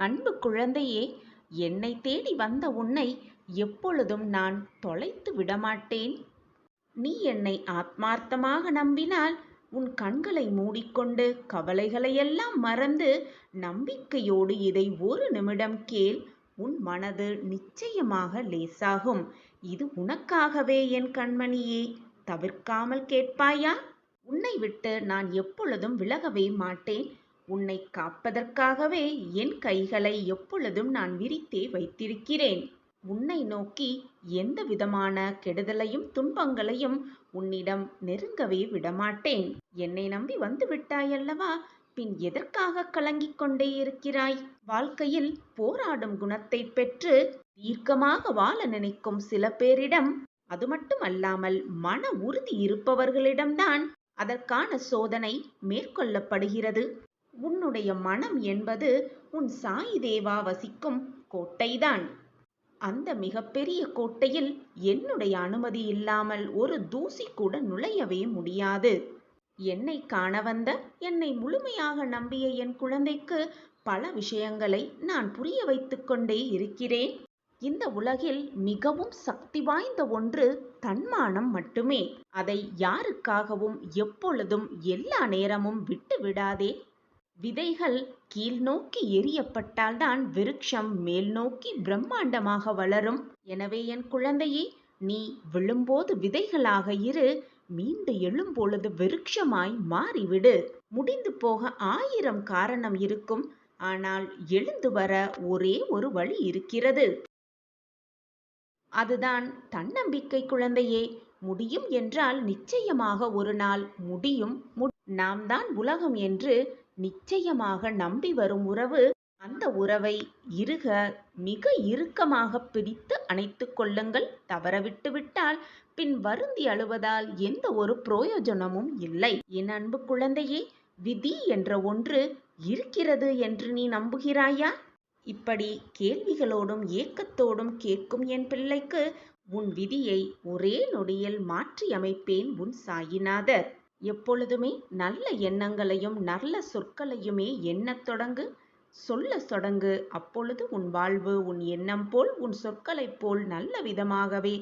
அன்பு குழந்தையே, என்னை தேடி வந்த உன்னை எப்பொழுதும் நான் தொலைத்து விடமாட்டேன். நீ என்னை ஆத்மார்த்தமாக நம்பினால் உன் கண்களை மூடிக்கொண்டு கவலைகளையெல்லாம் மறந்து நம்பிக்கையோடு இதை ஒரு நிமிடம் கேள். உன் மனது நிச்சயமாக லேசாகும். இது உனக்காகவே என் கண்மணியே. தவிர்க்காமல் கேட்பாயா? உன்னை விட்டு நான் எப்பொழுதும் விலகவே மாட்டேன். உன்னை காப்பதற்காகவே என் கைகளை எப்பொழுதும் நான் விரித்தே வைத்திருக்கிறேன். உன்னை நோக்கி எந்த விதமான கெடுதலையும் துன்பங்களையும் உன்னிடம் நெருங்கவே விடமாட்டேன். என்னை நம்பி வந்து விட்டாயல்லவா, பின் எதற்காக கலங்கிக் கொண்டே இருக்கிறாய்? வாழ்க்கையில் போராடும் குணத்தை பெற்று தீர்க்கமாக வாழ நினைக்கும் சில பேரிடம், அது மட்டுமல்லாமல் மன உறுதி இருப்பவர்களிடம்தான் அதற்கான சோதனை மேற்கொள்ளப்படுகிறது. உன்னுடைய மனம் என்பது உன் சாயி தேவா வசிக்கும் கோட்டைதான். அந்த மிகப்பெரிய கோட்டையில் என்னுடைய அனுமதி இல்லாமல் ஒரு தூசி கூட நுழையவே முடியாது. என்னை காண வந்த, என்னை முழுமையாக நம்பிய என் குழந்தைக்கு பல விஷயங்களை நான் புரிய வைத்துக் கொண்டே இருக்கிறேன். இந்த உலகில் மிகவும் சக்தி வாய்ந்த ஒன்று தன்மானம் மட்டுமே. அதை யாருக்காகவும் எப்பொழுதும் எல்லா நேரமும் விட்டு விடாதே. விதைகள் கீழ் நோக்கி எரியப்பட்டால்தான் விருட்சம் மேல் நோக்கி பிரம்மாண்டமாக வளரும். எனவே என் குழந்தையே, நீ விழும்போது விதைகளாக இரு, மீண்டு எழும்பொழுது விருட்சமாய் மாறிவிடு. முடிந்து போக 1000 காரணம் இருக்கும், ஆனால் எழுந்து வர ஒரே ஒரு வழி இருக்கிறது. அதுதான் தன்னம்பிக்கை குழந்தையே. முடியும் என்றால் நிச்சயமாக ஒரு நாள் முடியும். நாம் தான் உலகம் என்று நிச்சயமாக நம்பி வரும் உறவு, அந்த உறவை மிக இறுக்கமாக பிடித்து அணைத்துக் கொள்ளுங்கள். தவறவிட்டு விட்டால் பின் வருந்தி அழுவதால் எந்த ஒரு பிரயோஜனமும் இல்லை. என் அன்பு குழந்தையே, விதி என்ற ஒன்று இருக்கிறது என்று நீ நம்புகிறாயா? இப்படி கேள்விகளோடும் ஏக்கத்தோடும் கேட்கும் என் பிள்ளைக்கு உன் விதியை ஒரே நொடியில் மாற்றி அமைப்பேன் உன் சாயிநாதர். எப்பொழுதுமே நல்ல எண்ணங்களையும் நல்ல சொற்களையுமே எண்ணத் தொடங்கு, சொல்ல தொடங்கு. அப்பொழுது உன் வாழ்வு உன் எண்ணம் போல், உன் சொற்களைப் போல் நல்ல விதமாகவே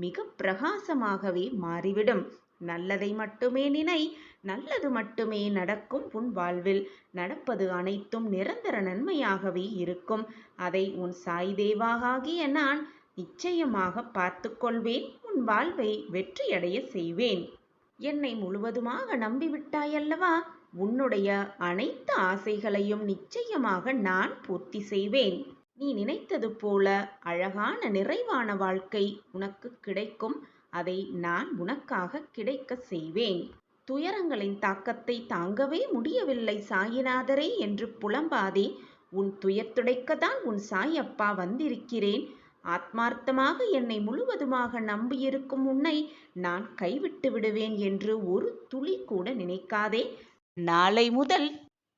மிக பிரகாசமாகவே மாறிவிடும். நல்லதை மட்டுமே நினை, நல்லது மட்டுமே நடக்கும். உன் வாழ்வில் நடப்பது அனைத்தும் நிரந்தர நன்மையாகவே இருக்கும். அதை உன் சாய் தேவாகிய நான் நிச்சயமாக பார்த்து கொள்வேன். உன் வாழ்வை வெற்றியடைய செய்வேன். என்னை முழுவதுமாக நம்பிவிட்டாயல்லவா, உன்னுடைய அனைத்து ஆசைகளையும் நிச்சயமாக நான் பூர்த்தி செய்வேன். நீ நினைத்தது போல அழகான நிறைவான வாழ்க்கை உனக்கு கிடைக்கும். அதை நான் உனக்காக கிடைக்க செய்வேன். துயரங்களின் தாக்கத்தை தாங்கவே முடியவில்லை சாயிநாதரே என்று புலம்பாதே. உன் துயர் துடைக்கத்தான் உன் சாயப்பா வந்திருக்கிறேன். ஆத்மார்த்தமாக என்னை முழுவதுமாக நம்பியிருக்கும் உன்னை நான் கைவிட்டு விடுவேன் என்று ஒரு துளி கூட நினைக்காதே. நாளை முதல்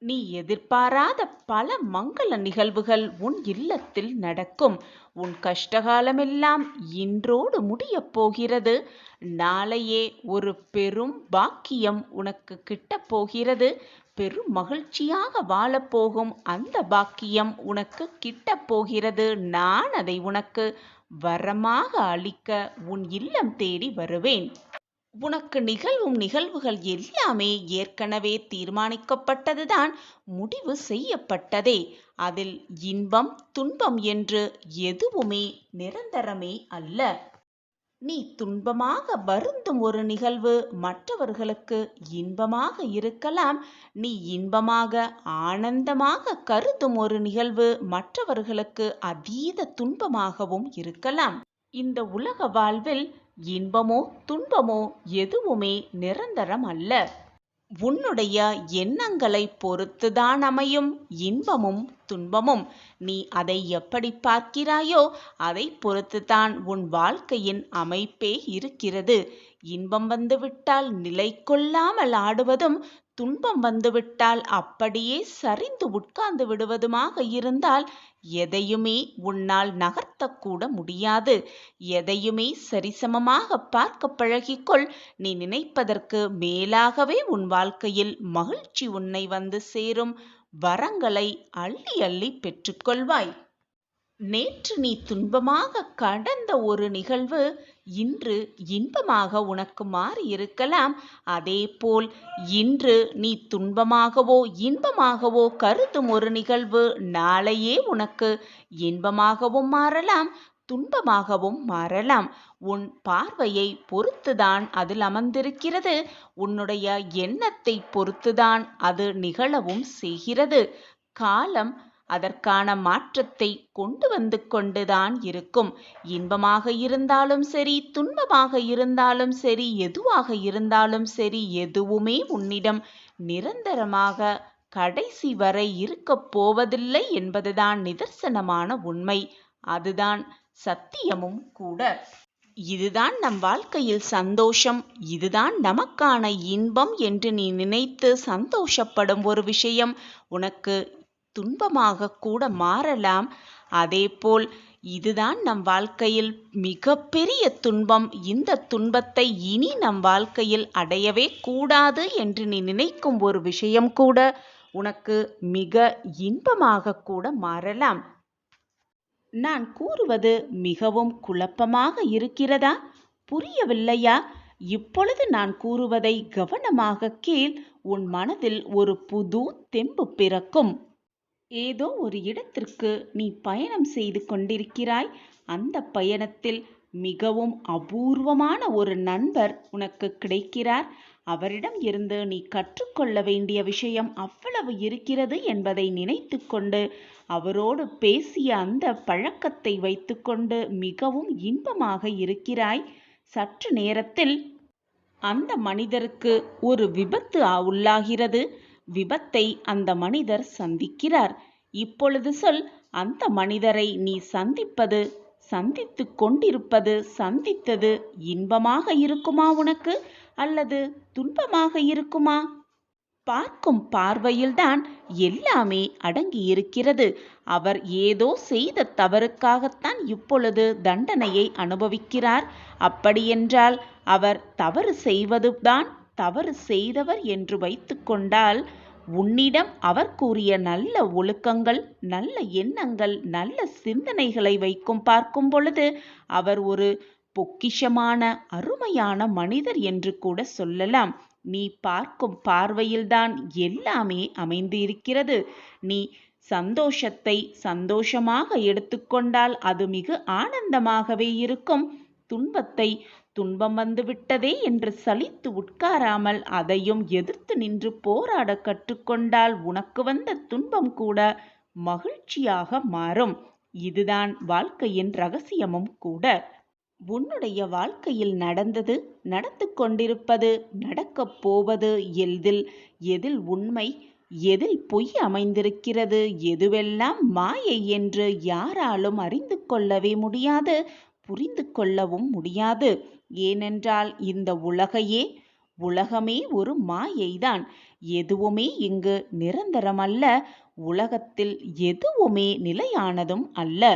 நீ எதிர்பாராத பல மங்கள நிகழ்வுகள் உன் இல்லத்தில் நடக்கும். உன் கஷ்டகாலமெல்லாம் இன்றோடு முடியப் போகிறது. நாளையே ஒரு பெரும் பாக்கியம் உனக்கு கிட்டப் போகிறது. பெரும் மகிழ்ச்சியாக வாழப்போகும் அந்த பாக்கியம் உனக்கு கிட்டப் போகிறது. நான் அதை உனக்கு வரமாக அளிக்க உன் இல்லம் தேடி வருவேன். உனக்கு நிகழ்வும் நிகழ்வுகள் எல்லாமே ஏற்கனவே தீர்மானிக்கப்பட்டதுதான், முடிவு செய்யப்பட்டதே. அதில் இன்பம் துன்பம் என்று எதுவுமே நிரந்தரமே அல்ல. நீ துன்பமாக வருந்தும் ஒரு நிகழ்வு மற்றவர்களுக்கு இன்பமாக இருக்கலாம். நீ இன்பமாக ஆனந்தமாக கருதும் ஒரு நிகழ்வு மற்றவர்களுக்கு அதீத துன்பமாகவும் இருக்கலாம். இந்த உலக வாழ்வில் இன்பமோ துன்பமோ எதுவுமே நிரந்தரம் அல்ல. உன்னுடைய எண்ணங்களை பொறுத்துதான் அமையும் இன்பமும் துன்பமும். நீ அதை எப்படி பார்க்கிறாயோ அதை பொறுத்துதான் உன் வாழ்க்கையின் அமைப்பே இருக்கிறது. இன்பம் வந்துவிட்டால் நிலை கொள்ளாமல் ஆடுவதும், துன்பம் வந்துவிட்டால் அப்படியே சரிந்து உட்கார்ந்து விடுவதுமாக இருந்தால் எதையுமே உன்னால் நகர்த்தக்கூட முடியாது. எதையுமே சரிசமமாக பார்க்க பழகிக்கொள். நீ நினைப்பதற்கு மேலாகவே உன் வாழ்க்கையில் மகிழ்ச்சி உன்னை வந்து சேரும். வரங்களை அள்ளி அள்ளி பெற்றுக்கொள்வாய். நேற்று நீ துன்பமாக கடந்த ஒரு நிகழ்வு இன்று இன்பமாக உனக்கு மாறியிருக்கலாம். அதேபோல் இன்று நீ துன்பமாகவோ இன்பமாகவோ கருதும் ஒரு நிகழ்வு நாளையே உனக்கு இன்பமாகவும் மாறலாம், துன்பமாகவும் மாறலாம். உன் பார்வையை பொறுத்துதான் அதில் அமர்ந்திருக்கிறது. உன்னுடைய எண்ணத்தை பொறுத்துதான் அது நிகழவும் செய்கிறது. காலம் அதற்கான மாற்றத்தை கொண்டு வந்து கொண்டுதான் இருக்கும். இன்பமாக இருந்தாலும் சரி, துன்பமாக இருந்தாலும் சரி, எதுவாக இருந்தாலும் சரி, எதுவுமே உன்னிடம் நிரந்தரமாக கடைசி வரை இருக்கப் போவதில்லை என்பதுதான் நிதர்சனமான உண்மை. அதுதான் சத்தியமும் கூட. இதுதான் நம் வாழ்க்கையில் சந்தோஷம், இதுதான் நமக்கான இன்பம் என்று நீ நினைத்து சந்தோஷப்படும் ஒரு விஷயம் உனக்கு துன்பமாக கூட மாறலாம். அதேபோல் இதுதான் நம் வாழ்க்கையில் மிகப்பெரிய துன்பம், இந்த துன்பத்தை இனி நம் வாழ்க்கையில் அடையவே கூடாது என்று நீ நினைக்கும் ஒரு விஷயம் கூட உனக்கு மிக இன்பமாக கூட மாறலாம். நான் கூறுவது மிகவும் குழப்பமாக இருக்கிறதா? புரியவில்லையா? இப்பொழுது நான் கூறுவதை கவனமாக கேள். உன் மனதில் ஒரு புது தெம்பு பிறக்கும். ஏதோ ஒரு இடத்திற்கு நீ பயணம் செய்து கொண்டிருக்கிறாய். அந்த பயணத்தில் மிகவும் அபூர்வமான ஒரு நண்பர் உனக்கு கிடைக்கிறார். அவரிடம் இருந்து நீ கற்றுக்கொள்ள வேண்டிய விஷயம் அவ்வளவு இருக்கிறது என்பதை நினைத்து கொண்டு அவரோடு பேசிய அந்த பழக்கத்தை வைத்துக்கொண்டு மிகவும் இன்பமாக இருக்கிறாய். சற்று நேரத்தில் அந்த மனிதருக்கு ஒரு விபத்து உள்ளாகிறது. விபத்தை அந்த மனிதர் சந்திக்கிறார். இப்பொழுது சொல், அந்த மனிதரை நீ சந்தித்து கொண்டிருப்பது, சந்தித்தது இன்பமாக இருக்குமா உனக்கு, அல்லது துன்பமாக இருக்குமா? பார்க்கும் பார்வையில்தான் எல்லாமே அடங்கி இருக்கிறது. அவர் ஏதோ செய்த தவறுக்காகத்தான் இப்பொழுது தண்டனையை அனுபவிக்கிறார். அப்படியென்றால் அவர் தவறு செய்வதுதான் தவறு செய்தவர் என்று வைத்து கொண்டால், உன்னிடம் அவர் கூறிய நல்ல ஒழுக்கங்கள், நல்ல எண்ணங்கள், நல்ல சிந்தனைகளை பார்க்கும் பொழுது அவர் ஒரு பொக்கிஷமான அருமையான மனிதர் என்று கூட சொல்லலாம். நீ பார்க்கும் பார்வையில்தான் எல்லாமே அமைந்து இருக்கிறது. நீ சந்தோஷத்தை சந்தோஷமாக எடுத்துக்கொண்டால் அது மிக ஆனந்தமாகவே இருக்கும். துன்பத்தை துன்பம் வந்துவிட்டதே என்று சலித்து உட்காராமல் அதையும் எதிர்த்து நின்று போராட கற்றுக்கொண்டால் உனக்கு வந்த துன்பம் கூட மகிழ்ச்சியாக மாறும். இதுதான் வாழ்க்கையின் ரகசியமும் கூட. உன்னுடைய வாழ்க்கையில் நடந்தது, நடந்து கொண்டிருப்பது, நடக்கப் போவது எதில் உண்மை, எதில் பொய் அமைந்திருக்கிறது, எதுவெல்லாம் மாயை என்று யாராலும் அறிந்து கொள்ளவே முடியாது, புரிந்து கொள்ளவும் முடியாது. ஏனென்றால் இந்த உலகமே ஒரு மாயைதான். எதுவுமே இங்கு நிரந்தரமல்ல. உலகத்தில் எதுவுமே நிலையானதும் அல்ல.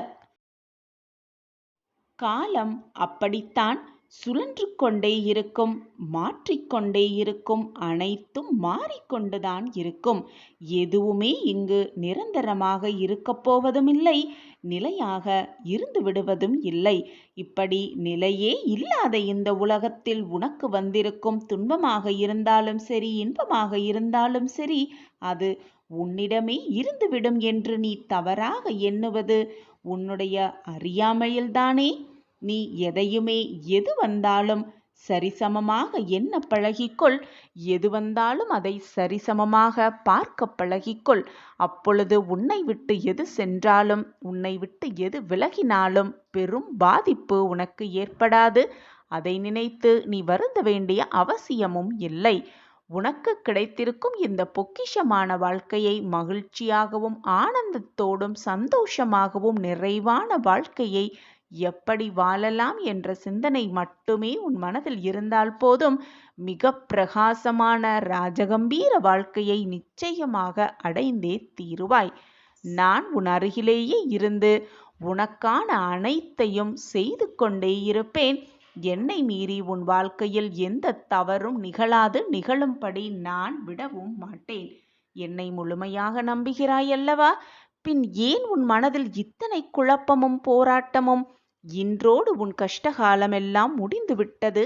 காலம் அப்படித்தான் சுழன்று கொண்டே இருக்கும், மாற்றிக்கொண்டே இருக்கும், அனைத்தும் மாறிக்கொண்டுதான் இருக்கும். எதுவுமே இங்கு நிரந்தரமாக இருக்கப் போவதும் இல்லை, நிலையாக இருந்து விடுவதும் இல்லை. இப்படி நிலையே இல்லாத இந்த உலகத்தில் உனக்கு வந்திருக்கும் துன்பமாக இருந்தாலும் சரி, இன்பமாக இருந்தாலும் சரி, அது உன்னிடமே இருந்துவிடும் என்று நீ தவறாக எண்ணுவது உன்னுடைய அறியாமையில்தானே. நீ எதையுமே எது வந்தாலும் சரிசமமாக எண்ண பழகிக்கொள். எது வந்தாலும் அதை சரிசமமாக பார்க்க பழகிக்கொள். அப்பொழுது உன்னை விட்டு எது சென்றாலும், உன்னை விட்டு எது விலகினாலும் பெரும் பாதிப்பு உனக்கு ஏற்படாது. அதை நினைத்து நீ வருந்த வேண்டிய அவசியமும் இல்லை. உனக்கு கிடைத்திருக்கும் இந்த பொக்கிஷமான வாழ்க்கையை மகிழ்ச்சியாகவும் ஆனந்தத்தோடும் சந்தோஷமாகவும் நிறைவான வாழ்க்கையை எப்படி வாழலாம் என்ற சிந்தனை மட்டுமே உன் மனதில் இருந்தால் போதும். மிக பிரகாசமான ராஜகம்பீர வாழ்க்கையை நிச்சயமாக அடைந்தே தீருவாய். நான் உன் அருகிலேயே இருந்து உனக்கான அனைத்தையும் செய்து கொண்டே இருப்பேன். என்னை மீறி உன் வாழ்க்கையில் எந்த தவறும் நிகழாது, நிகழும்படி நான் விடவும் மாட்டேன். என்னை முழுமையாக நம்புகிறாய் அல்லவா? பின் ஏன் உன் மனதில் இத்தனை குழப்பமும் போராட்டமும்? இன்றோடு உன் கஷ்டகாலமெல்லாம் முடிந்துவிட்டது.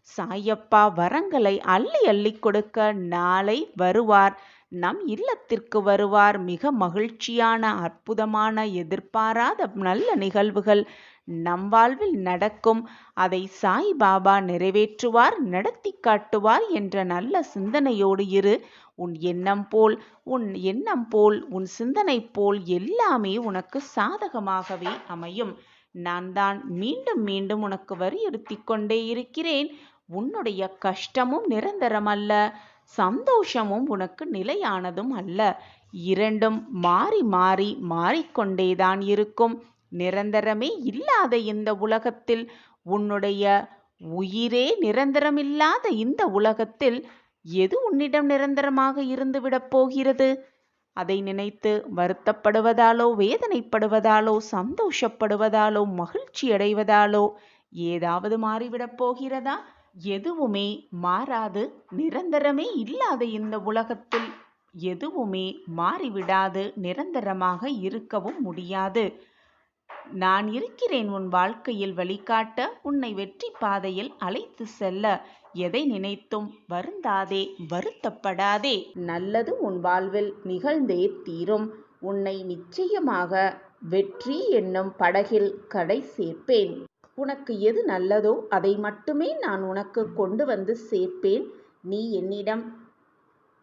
சாயப்பா வரங்களை அள்ளி அள்ளி கொடுக்க நாளை வருவார். நம் இல்லத்திற்கு வருவார். மிக மகிழ்ச்சியான அற்புதமான எதிர்பாராத நல்ல நிகழ்வுகள் நம் வாழ்வில் நடக்கும். அதை சாய்பாபா நிறைவேற்றுவார், நடத்தி காட்டுவார் என்ற நல்ல சிந்தனையோடு இரு. உன் எண்ணம் போல் உன் சிந்தனை போல் எல்லாமே உனக்கு சாதகமாகவே அமையும். நான் தான் மீண்டும் மீண்டும் உனக்கு வலியுறுத்தி கொண்டே இருக்கிறேன். உன்னுடைய கஷ்டமும் நிரந்தரமல்ல, சந்தோஷமும் உனக்கு நிலையானதும் அல்ல. இரண்டும் மாறி மாறி மாறிக்கொண்டேதான் இருக்கும். நிரந்தரமே இல்லாத இந்த உலகத்தில், உன்னுடைய உயிரே நிரந்தரமில்லாத இந்த உலகத்தில் எது உன்னிடம் நிரந்தரமாக இருந்துவிடப் போகிறது? அதை நினைத்து வருத்தப்படுவதாலோ, வேதனைப்படுவதாலோ, சந்தோஷப்படுவதாலோ, மகிழ்ச்சி அடைவதாலோ ஏதாவது மாறிவிடப் போகிறதா? எதுவுமே மாறாது. நிரந்தரமே இல்லாத இந்த உலகத்தில் எதுவுமே மாறிவிடாது, நிரந்தரமாக இருக்கவும் முடியாது. நான் இருக்கிறேன் உன் வாழ்க்கையில் வழிகாட்ட, உன்னை வெற்றி பாதையில் அழைத்து செல்ல. எதை நினைத்தும் வருந்தாதே, வருத்தப்படாதே. நல்லது உன் வாழ்வில் நிகழ்ந்தே தீரும். உன்னை நிச்சயமாக வெற்றி என்னும் படகில் கடை சேர்ப்பேன். உனக்கு எது நல்லதோ அதை மட்டுமே நான் உனக்கு கொண்டு வந்து சேர்ப்பேன். நீ என்னிடம்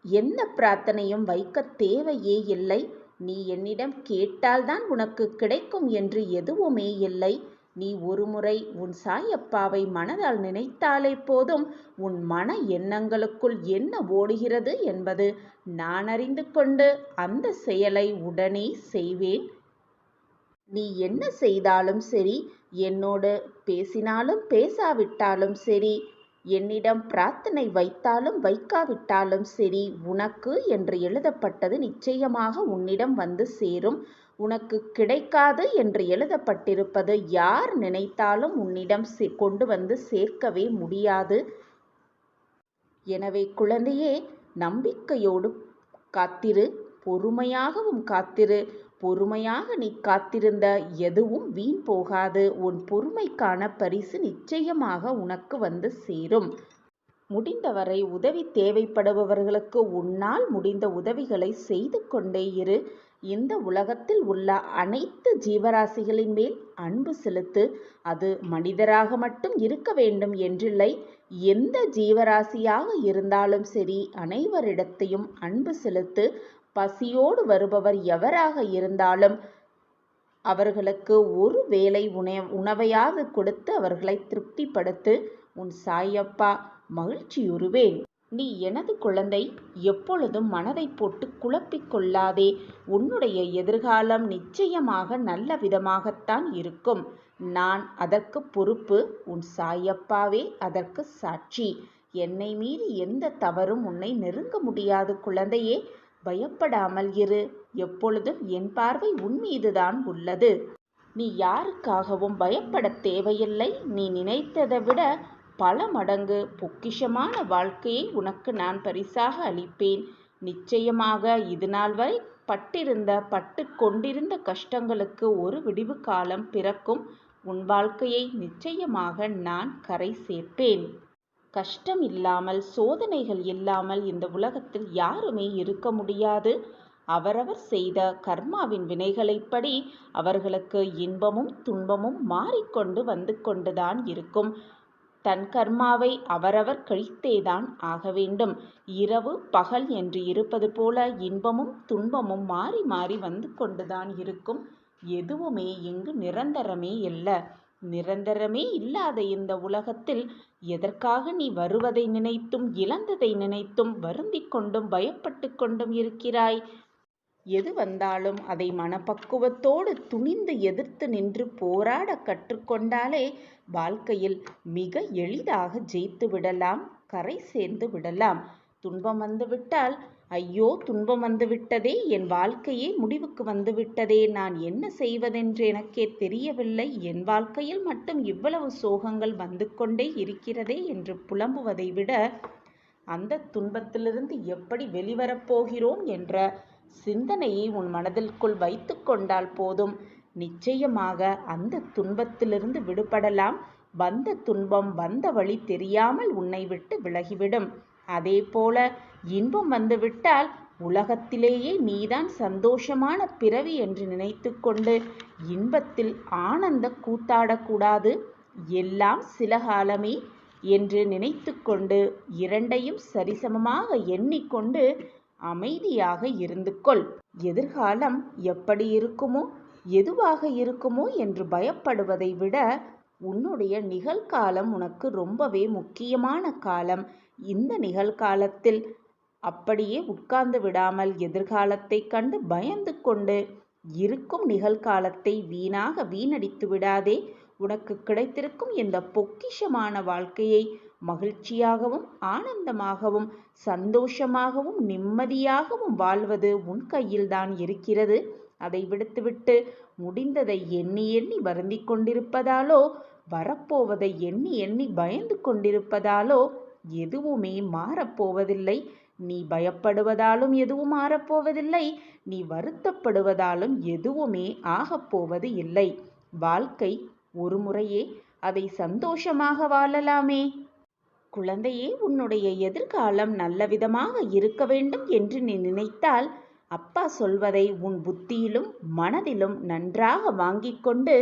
எந்த பிரார்த்தனையும் வைக்க தேவையே இல்லை. நீ என்னிடம் கேட்டால்தான் உனக்கு கிடைக்கும் என்று எதுவுமே இல்லை. நீ ஒருமுறை உன் சாயப்பாவை மனதால் நினைத்தாலே போதும். உன் மன எண்ணங்களுக்குள் என்ன ஓடுகிறது என்பது நான் அறிந்து கொண்டு அந்த செயலை உடனே செய்வேன். நீ என்ன செய்தாலும் சரி, என்னோடு பேசினாலும் பேசாவிட்டாலும் சரி, என்னிடம் பிரார்த்தனை வைத்தாலும் வைக்காவிட்டாலும் சரி, உனக்கு என்று எழுதப்பட்டது நிச்சயமாக உன்னிடம் வந்து சேரும். உனக்கு கிடைக்காது என்று எழுதப்பட்டிருப்பது யார் நினைத்தாலும் உன்னிடம் கொண்டு வந்து சேர்க்கவே முடியாது. எனவே குழந்தையே, நம்பிக்கையோடு காத்திரு, பொறுமையாகவும் காத்திரு. பொறுமையாக நீ காத்திருந்த எதுவும் வீண் போகாது. உன் பொறுமைக்கான பரிசு நிச்சயமாக உனக்கு வந்து சேரும். முடிந்தவரை உதவி தேவைப்படுபவர்களுக்கு உன்னால் முடிந்த உதவிகளை செய்து கொண்டே இரு. இந்த உலகத்தில் உள்ள அனைத்து ஜீவராசிகளின் மேல் அன்பு செலுத்து. அது மனிதராக மட்டும் இருக்க வேண்டும் என்றில்லை. எந்த ஜீவராசியாக இருந்தாலும் சரி, அனைவரிடத்தையும் அன்பு செலுத்து. பசியோடு வருபவர் எவராக இருந்தாலும் அவர்களுக்கு ஒரு வேளை உணவையாவது கொடுத்து அவர்களை திருப்திப்படுத்து. உன் சாயப்பா மகிழ்ச்சியுறுவேன். நீ எனது குழந்தை. எப்பொழுதும் மனதை போட்டு குழப்பிக் கொள்ளாதே. உன்னுடைய எதிர்காலம் நிச்சயமாக நல்ல விதமாகத்தான் இருக்கும். நான் அதற்கு பொறுப்பு. உன் சாயப்பாவே அதற்கு சாட்சி. என்னை மீறி எந்த தவறும் உன்னை நெருங்க முடியாது குழந்தையே. பயப்படாமல் இரு. எப்பொழுதும் என் பார்வை உன் மீதுதான் உள்ளது. நீ யாருக்காகவும் பயப்பட தேவையில்லை. நீ நினைத்ததை விட பல மடங்கு பொக்கிஷமான வாழ்க்கையை உனக்கு நான் பரிசாக அளிப்பேன். நிச்சயமாக இதுநாள் வரை பட்டு கொண்டிருந்த கஷ்டங்களுக்கு ஒரு விடிவு காலம் பிறக்கும். உன் வாழ்க்கையை நிச்சயமாக நான் கரை சேர்ப்பேன். கஷ்டம் இல்லாமல், சோதனைகள் இல்லாமல் இந்த உலகத்தில் யாருமே இருக்க முடியாது. அவரவர் செய்த கர்மாவின் வினைகளைப்படி அவர்களுக்கு இன்பமும் துன்பமும் மாறிக்கொண்டு வந்து கொண்டுதான் இருக்கும். தன் கர்மாவை அவரவர் கழித்தேதான் ஆக வேண்டும். இரவு பகல் என்று இருப்பது போல இன்பமும் துன்பமும் மாறி மாறி வந்து கொண்டுதான் இருக்கும். எதுவுமே இங்கு நிரந்தரமே அல்ல. நிரந்தரமே இல்லாத இந்த உலகத்தில் எதற்காக நீ வருவதை நினைத்தும் இழந்ததை நினைத்தும் வருந்திக் கொண்டும் பயப்பட்டு கொண்டும் இருக்கிறாய்? எது வந்தாலும் அதை மனப்பக்குவத்தோடு துணிந்து எதிர்த்து நின்று போராட கற்றுக்கொண்டாலே வாழ்க்கையில் மிக எளிதாக ஜெயித்து விடலாம், கரை சேர்ந்து விடலாம். துன்பம் வந்துவிட்டால் ஐயோ, துன்பம் வந்துவிட்டதே, என் வாழ்க்கையே முடிவுக்கு வந்துவிட்டதே, நான் என்ன செய்வதென்று எனக்கே தெரியவில்லை, என் வாழ்க்கையில் மட்டும் இவ்வளவு சோகங்கள் வந்து கொண்டே இருக்கிறதே என்று புலம்புவதை விட அந்த துன்பத்திலிருந்து எப்படி வெளிவரப்போகிறோம் என்ற சிந்தனையை உன் மனதிற்குள் வைத்து கொண்டால் போதும். நிச்சயமாக அந்த துன்பத்திலிருந்து விடுபடலாம். வந்த துன்பம் வந்த வழி தெரியாமல் உன்னை விட்டு விலகிவிடும். அதே போல இன்பம் வந்துவிட்டால் உலகத்திலேயே நீதான் சந்தோஷமான பிறவி என்று நினைத்து கொண்டு இன்பத்தில் ஆனந்த கூத்தாடக்கூடாது. எல்லாம் சில காலமே என்று நினைத்து கொண்டு இரண்டையும் சரிசமமாக எண்ணிக்கொண்டு அமைதியாக இருந்து கொள். எதிர்காலம் எப்படி இருக்குமோ எதுவாக இருக்குமோ என்று பயப்படுவதை விட உன்னுடைய நிகழ்காலம் உனக்கு ரொம்பவே முக்கியமான காலம். இந்த நிகழ்காலத்தில் அப்படியே உட்கார்ந்து விடாமல் எதிர்காலத்தை கண்டு பயந்து கொண்டு இருக்கும் நிகழ்காலத்தை வீணடித்து விடாதே. உனக்கு கிடைத்திருக்கும் இந்த பொக்கிஷமான வாழ்க்கையை மகிழ்ச்சியாகவும் ஆனந்தமாகவும் சந்தோஷமாகவும் நிம்மதியாகவும் வாழ்வது உன் கையில்தான் இருக்கிறது. அதை விடுத்துவிட்டு முடிந்ததை எண்ணி எண்ணி வருந்தி கொண்டிருப்பதாலோ வரப்போவதை எண்ணி எண்ணி பயந்து கொண்டிருப்பதாலோ எதுவுமே மாறப்போவதில்லை. நீ பயப்படுவதாலும் எதுவும் மாறப்போவதில்லை. நீ வருத்தப்படுவதாலும் எதுவுமே ஆகப்போவது இல்லை. வாழ்க்கை ஒரு முறையே, அதை சந்தோஷமாக வாழலாமே. குழந்தையே, உன்னுடைய எதிர்காலம் நல்லவிதமாக இருக்க வேண்டும் என்று நீ நினைத்தால் அப்பா சொல்வதை உன் புத்தியிலும் மனதிலும் நன்றாக வாங்கிக் கொண்டு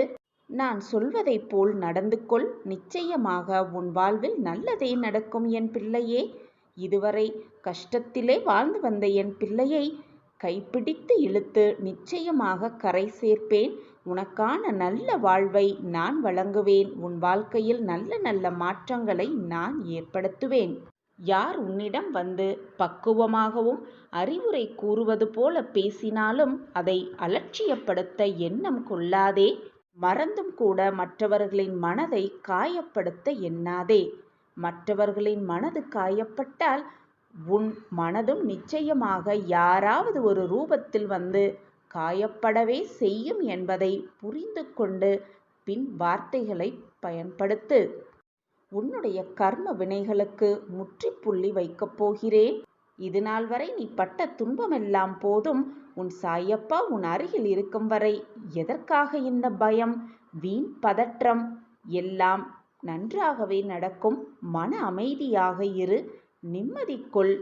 நான் சொல்வதைப் போல் நடந்து கொள். நிச்சயமாக உன் வாழ்வில் நல்லதே நடக்கும் என் பிள்ளையே. இதுவரை கஷ்டத்திலே வாழ்ந்து வந்த என் பிள்ளையை கைப்பிடித்து இழுத்து நிச்சயமாக கரை சேர்ப்பேன். உனக்கான நல்ல வாழ்வை நான் வழங்குவேன். உன் வாழ்க்கையில் நல்ல நல்ல மாற்றங்களை நான் ஏற்படுத்துவேன். யார் உன்னிடம் வந்து பக்குவமாகவும் அறிவுரை கூறுவது போல பேசினாலும் அதை அலட்சியப்படுத்த எண்ணம் கொள்ளாதே. மறந்தும் கூட மற்றவர்களின் மனதை காயப்படுத்த எண்ணாதே. மற்றவர்களின் மனது காயப்பட்டால் உன் மனதும் நிச்சயமாக யாராவது ஒரு ரூபத்தில் வந்து காயப்படவே செய்யும் என்பதை புரிந்து கொண்டு பின் வார்த்தைகளை பயன்படுத்து. உன்னுடைய கர்ம வினைகளுக்கு முற்றுப்புள்ளி வைக்கப் போகிறேன். இது நாள் வரை நீ பட்ட துன்பமெல்லாம் போதும். உன் சாயப்பா உன் அருகில் இருக்கும் வரை எதற்காக இந்த பயம், வீண் பதற்றம்? எல்லாம் நன்றாகவே நடக்கும். மன அமைதியாக இரு, நிம்மதிக்குள்.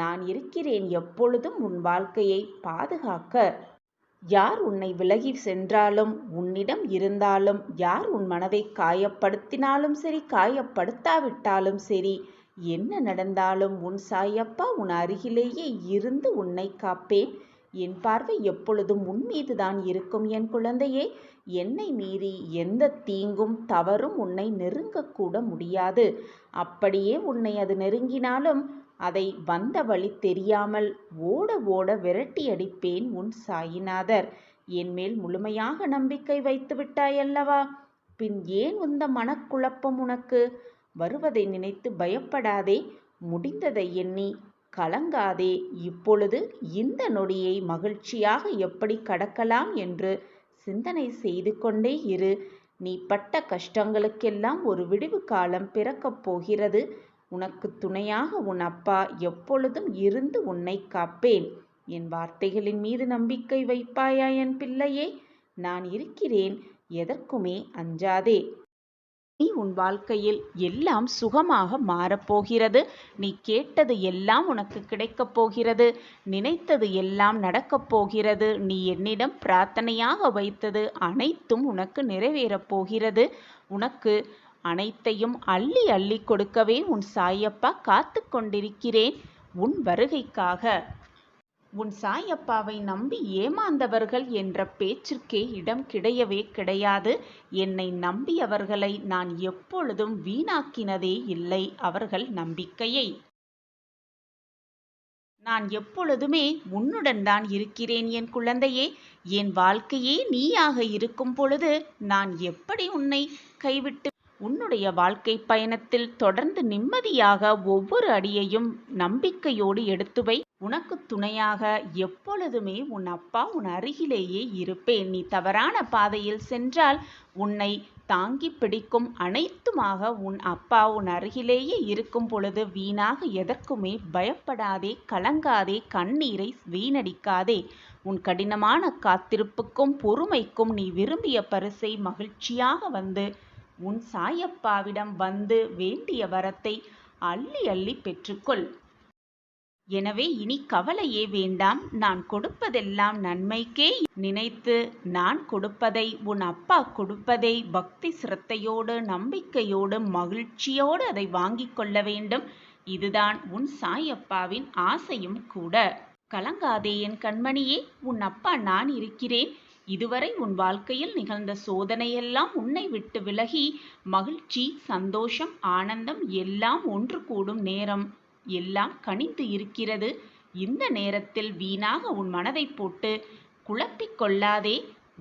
நான் இருக்கிறேன் எப்பொழுதும் உன் வாழ்க்கையை பாதுகாக்க. யார் உன்னை விலகி சென்றாலும் உன்னிடம் இருந்தாலும், யார் உன் மனதை காயப்படுத்தினாலும் சரி காயப்படுத்தாவிட்டாலும் சரி, என்ன நடந்தாலும் உன் சாயப்பா உன் அருகிலேயே இருந்து உன்னை காப்பேன். என் பார்வை எப்பொழுதும் உன் மீதுதான் இருக்கும் என் குழந்தையே. என்னை மீறி எந்த தீங்கும் தவறும் உன்னை நெருங்கக்கூட முடியாது. அப்படியே உன்னை அது நெருங்கினாலும் அதை வந்த வழி தெரியாமல் ஓட ஓட விரட்டி அடிப்பேன் உன் சாயிநாதர். என் மேல் முழுமையாக நம்பிக்கை வைத்து விட்டாயல்லவா? பின் ஏன் இந்த மனக்குழப்பம் உனக்கு? வருவதை நினைத்து பயப்படாதே. முடிந்ததை எண்ணி கலங்காதே. இப்பொழுது இந்த நொடியை மகிழ்ச்சியாக எப்படி கடக்கலாம் என்று சிந்தனை செய்து கொண்டே இரு. நீ பட்ட கஷ்டங்களுக்கெல்லாம் ஒரு விடிவு காலம் பிறக்கப் போகிறது. உனக்கு துணையாக உன் அப்பா எப்பொழுதும் இருந்து உன்னை காப்பேன். என் வார்த்தைகளின் மீது நம்பிக்கை வைப்பாயா என் பிள்ளையே? நான் இருக்கிறேன். எதற்குமே அஞ்சாதே. நீ உன் வாழ்க்கையில் எல்லாம் சுகமாக மாறப்போகிறது. நீ கேட்டது எல்லாம் உனக்கு கிடைக்கப் போகிறது. நினைத்தது எல்லாம் நடக்கப் போகிறது. நீ என்னிடம் பிரார்த்தனையாக வைத்தது அனைத்தும் உனக்கு நிறைவேறப் போகிறது. உனக்கு அனைத்தையும் அள்ளி அள்ளி கொடுக்கவே உன் சாயப்பா காத்து கொண்டிருக்கிறேன் உன் வருகைக்காக. உன் சாயப்பாவை நம்பி ஏமாந்தவர்கள் என்ற பேச்சிற்கே இடம் கிடையவே கிடையாது. என்னை நம்பியவர்களை நான் எப்பொழுதும் வீணாக்கினதே இல்லை. அவர்கள் நம்பிக்கையை நான் எப்பொழுதுமே உன்னுடன் தான் இருக்கிறேன் என் குழந்தையே. என் வாழ்க்கையே நீயாக இருக்கும் பொழுது நான் எப்படி உன்னை கைவிட்டு உன்னுடைய வாழ்க்கை பயணத்தில் தொடர்ந்து நிம்மதியாக ஒவ்வொரு அடியையும் நம்பிக்கையோடு எடுத்து வை. உனக்கு துணையாக எப்பொழுதுமே உன் அப்பா உன் அருகிலேயே இருப்பேன். நீ தவறான பாதையில் சென்றால் உன்னை தாங்கி பிடிக்கும் அனைத்துமாக உன் அப்பா உன் அருகிலேயே இருக்கும் பொழுது வீணாக எதற்குமே பயப்படாதே, கலங்காதே, கண்ணீரை வீணடிக்காதே. உன் கடினமான காத்திருப்புக்கும் பொறுமைக்கும் நீ விரும்பிய பரிசை மகிழ்ச்சியாக வந்து உன் சாயப்பாவிடம் வந்து வேண்டிய வரத்தை அள்ளி அள்ளி பெற்றுக்கொள். எனவே இனி கவலையே வேண்டாம். நான் கொடுப்பதெல்லாம் நன்மைக்கே நினைத்து நான் கொடுப்பதை, உன் அப்பா கொடுப்பதை பக்தி சிரத்தையோடு நம்பிக்கையோடு மகிழ்ச்சியோடு அதை வாங்கிக் கொள்ள வேண்டும். இதுதான் உன் சாயப்பாவின் ஆசையும் கூட. கலங்காதே என் கண்மணியே, உன் அப்பா நான் இருக்கிறேன். இதுவரை உன் வாழ்க்கையில் நிகழ்ந்த சோதனையெல்லாம் உன்னை விட்டு விலகி மகிழ்ச்சி, சந்தோஷம், ஆனந்தம் எல்லாம் ஒன்று கூடும் நேரம் எல்லாம் கனிந்து இருக்கிறது. இந்த நேரத்தில் வீணாக உன் மனதை போட்டு குழப்பிக் கொள்ளாதே.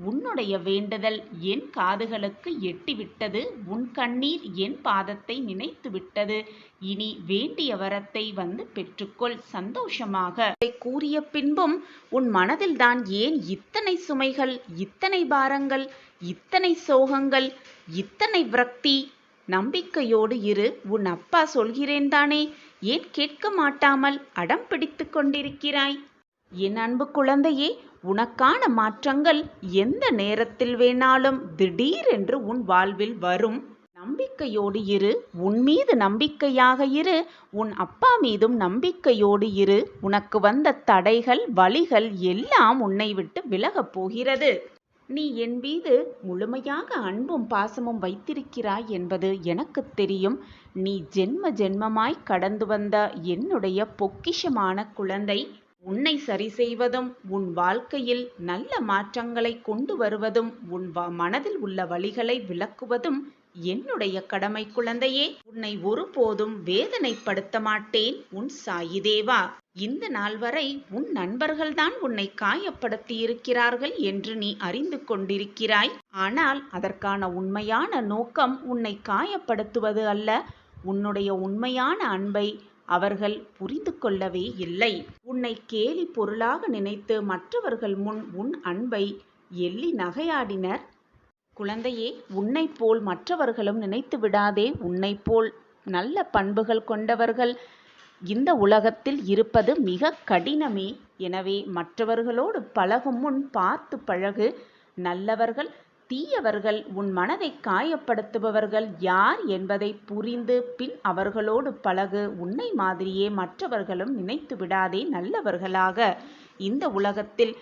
உன்னுடைய வேண்டுதல் என் காதுகளுக்கு எட்டிவிட்டது. உன் கண்ணீர் என் பாதத்தை நினைத்து விட்டது. இனி வேண்டிய வரத்தை வந்து பெற்றுக்கொள் சந்தோஷமாக. கூறிய பின்பும் உன் மனதில்தான் ஏன் இத்தனை சுமைகள், இத்தனை பாரங்கள், இத்தனை சோகங்கள், இத்தனை விரக்தி? நம்பிக்கையோடு இரு. உன் அப்பா சொல்கிறேன் தானே, ஏன் கேட்க மாட்டாமல் அடம் பிடித்து கொண்டிருக்கிறாய்? என் அன்பு குழந்தையே, உனக்கான மாற்றங்கள் எந்த நேரத்தில் வேணாலும் திடீரென்று உன் வாழ்வில் வரும். நம்பிக்கையோடு இரு. உன் மீது நம்பிக்கையாக இரு. உன் அப்பா மீதும் நம்பிக்கையோடு இரு. உனக்கு வந்த தடைகள், வலிகள் எல்லாம் உன்னை விட்டு விலகப் போகிறது. நீ என் மீது முழுமையாக அன்பும் பாசமும் வைத்திருக்கிறாய் என்பது எனக்கு தெரியும். நீ ஜென்ம ஜென்மமாய் கடந்து வந்த என்னுடைய பொக்கிஷமான குழந்தை. உன்னை சரி செய்வதும் உன் வாழ்க்கையில் நல்ல மாற்றங்களை கொண்டு வருவதும் உன் மனதில் உள்ள வலிகளை விலக்குவதும் என்னுடைய கடமை குழந்தையே. உன்னை ஒருபோதும் வேதனைப்படுத்த மாட்டேன் உன் சாயி தேவா. இந்த நாள் வரை உன் நண்பர்கள்தான் உன்னை காயப்படுத்தி இருக்கிறார்கள் என்று நீ அறிந்து கொண்டிருக்கிறாய். ஆனால் அதற்கான உண்மையான நோக்கம் உன்னை காயப்படுத்துவது அல்ல. உன்னுடைய உண்மையான அன்பை அவர்கள் புரிந்து கொள்ளவே இல்லை. உன்னை கேலி பொருளாக நினைத்து மற்றவர்கள் முன் உன் அன்பை எள்ளி நகையாடினர். குழந்தையே, உன்னை போல் மற்றவர்களும் நினைத்து விடாதே. உன்னை போல் நல்ல பண்புகள் கொண்டவர்கள் இந்த உலகத்தில் இருப்பது மிக கடினமே. எனவே மற்றவர்களோடு பழகும் முன் பார்த்து பழகு. நல்லவர்கள், தீயவர்கள், உன் மனதை காயப்படுத்துபவர்கள் யார் என்பதை புரிந்து பின் அவர்களோடு பழகு. உன்னை மாதிரியே மற்றவர்களும் நினைத்து விடாதே நல்லவர்களாக. இந்த உலகத்தில்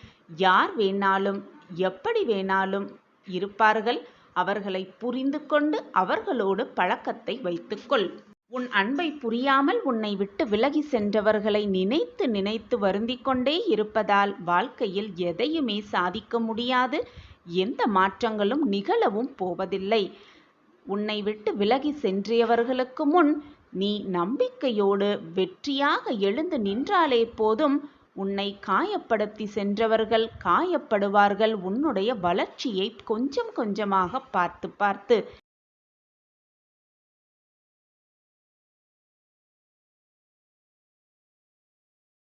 யார் வேணாலும் எப்படி வேணாலும் இருப்பார்கள். அவர்களை புரிந்து கொண்டு அவர்களோடு பழக்கத்தை வைத்துக்கொள். உன் அன்பை புரியாமல் உன்னை விட்டு விலகி சென்றவர்களை நினைத்து நினைத்து வருந்திக் கொண்டே இருப்பதால் வாழ்க்கையில் எதையுமே சாதிக்க முடியாது. எந்த மாற்றங்களும் நிகழவும் போவதில்லை. உன்னை விட்டு விலகி சென்றவர்களுக்கு முன் நீ நம்பிக்கையோடு வெற்றியாக எழுந்து நின்றாலே போதும். உன்னை காயப்படுத்தி சென்றவர்கள் காயப்படுவார்கள். உன்னுடைய வளர்ச்சியை கொஞ்சம் கொஞ்சமாக பார்த்து பார்த்து